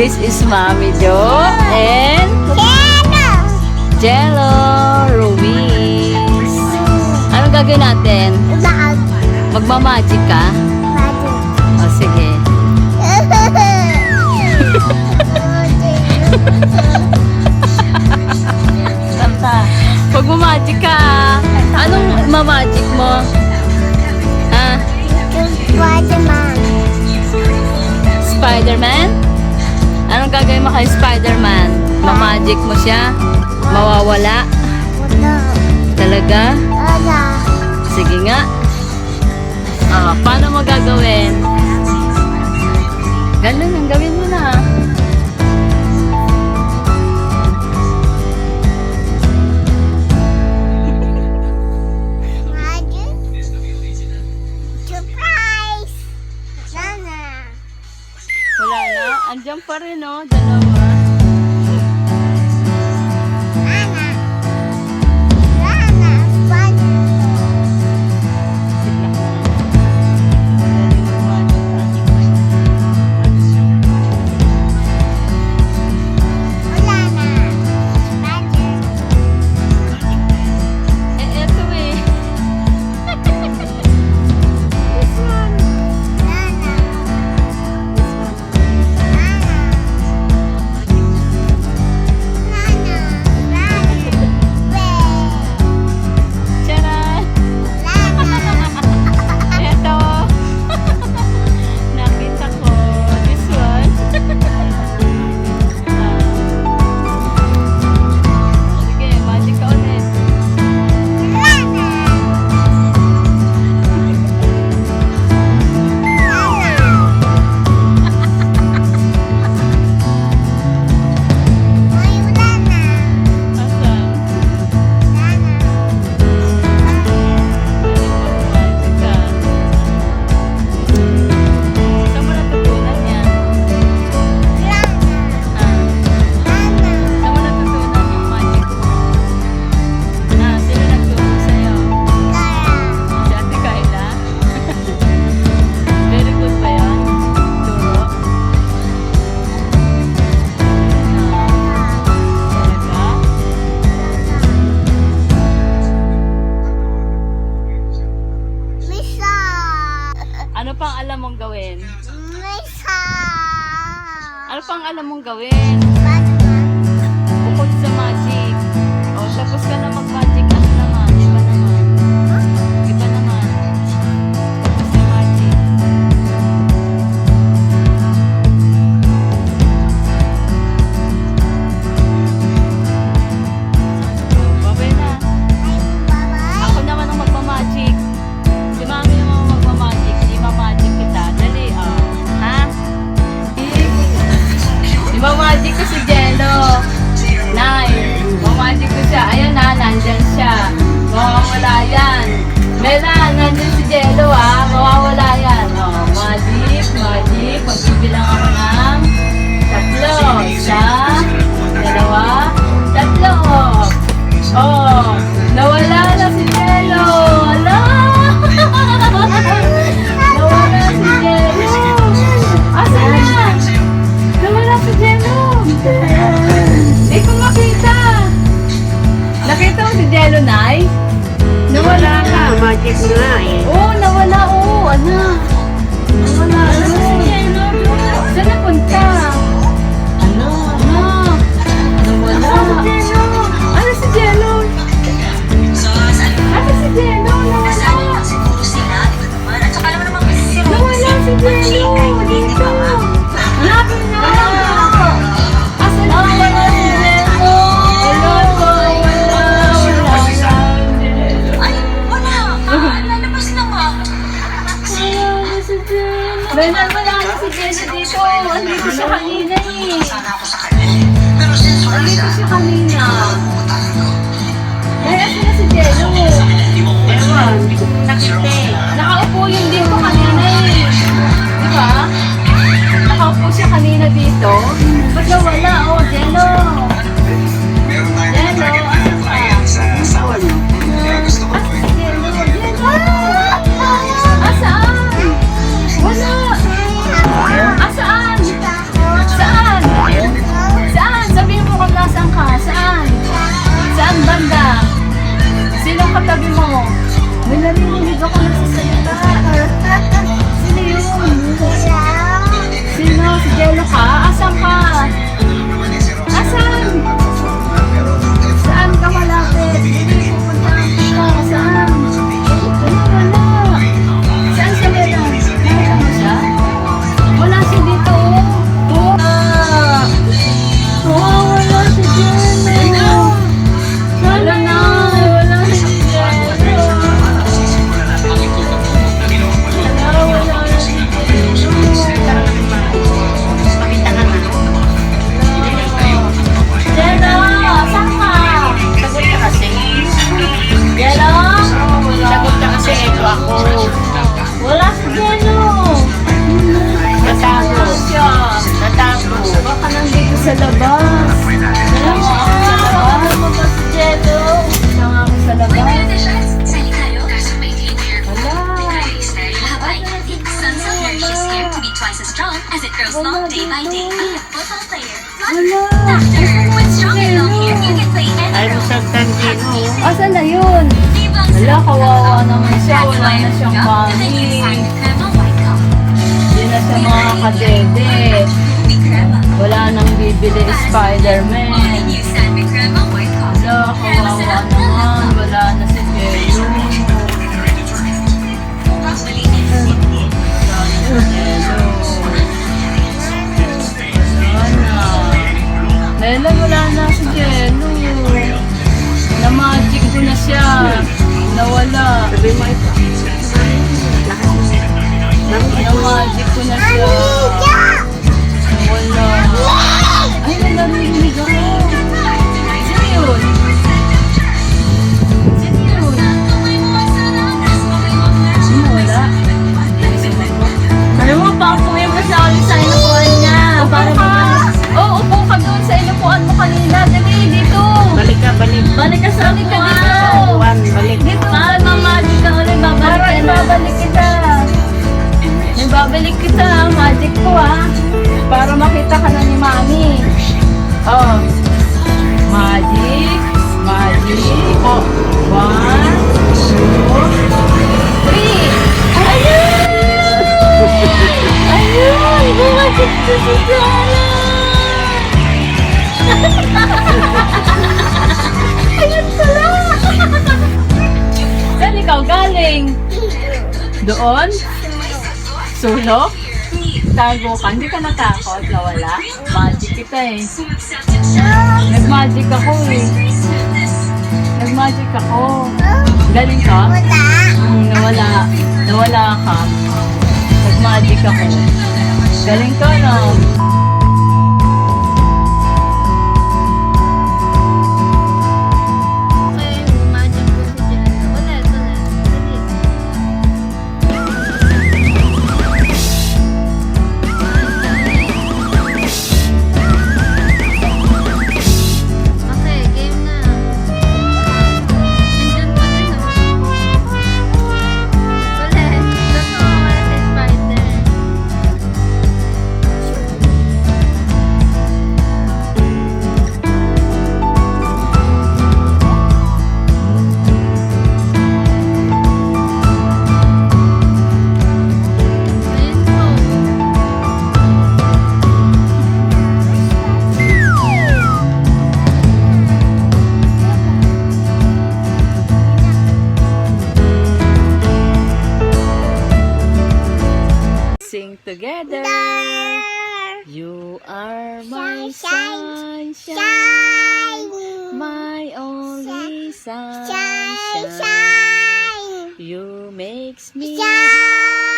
This is Mami Jo and Jello Ruiz. Anong gagawin natin? Magmamagic ka? O sige. Magmamagic ka. Anong mamagic mo? Ha? Spider-Man? Anong gagawin mo kay Spider-Man? Mamagic mo siya? Mawawala? Talaga? Sige nga. Paano mo gagawin? Ganun ang gawin mo na. Wala na. Andiyan pa rin, oh. Dalawa. Ano pang alam mong gawin? Ano pang alam mong gawin? Bukod sa magic. O, tapos ka na mag-magic. Ano naman? Iba naman. Iba naman. Tapos sa magic. Babay na. Ako naman ang magmamagic. Si Mami naman ang magmamagic. Magic kita. Dali, ha? Magic ko si Jello. Nay, magic ko siya. Ayan na, nandyan siya. Mawawala yan. Mela, nandyan si Jello, ha? Mawawala yan. Magic, magic. Magbibilang ako ng 3. 1, 2, 3. Nawala na si Jello. Wala! Hindi ko makita. Nakita mo si Jello, Nay? Nawala ka. Magic nga eh. Oo, nawala. Oo, ano? Nawala. Ano si Jello? Saan napunta? Ano? Nawala. Ano si Jello? Ano si Jello? Nawala. Nawala si Jello. Dito. Hanapin na. Benar, wala na si Jello dito. Andito siya kanina. sa labas. Kaya nga ako sa labas. Ano ba si Jello? Kaya nga ako sa labas. Ay, masag tangino. Asan na yun? Wala, kawawa naman siya. Wala na siyang mami. Hindi na siya mga kadede. Wala nang bibili Spider-Man. Wala, kawawa naman. Wala na si Jello. Wala na si Jello. Lela, wala na si Jello. Na-magic ko na siya. Nawala. Sabi mo ito. Na-magic ko na siya. Nawala. Ay, nalarinig ako. Sino yun? Sino yun? Sino wala? Alam mo, pakuya mo sa akin sa inupuan niya. Para ba? Oo, upo ka doon sa inupuan mo kanina. Dali, dito. Balik ka, balik. Balik ka sa akin ka dito. Juan, balik. Dito, mamamagic ka ulit. Babalik kita. May babalik kita. Magic ko para makita ka na ni Mami. Oh. Magic. Magic. Oh. 1, 2, 3. Ayun! Ayun! Bumagit ko si Jana! Ayun pala! Saan ikaw galing? Doon? Sulok? Tago ka? Hindi ka natakot na wala? Magic kita eh. Nag-magic ako eh. Nag-magic ako. Galing ka? Nawala. Nawala ka. Nag-magic ako. Galing ka na. Sing together. You are my sunshine, my only sunshine. You makes me happy.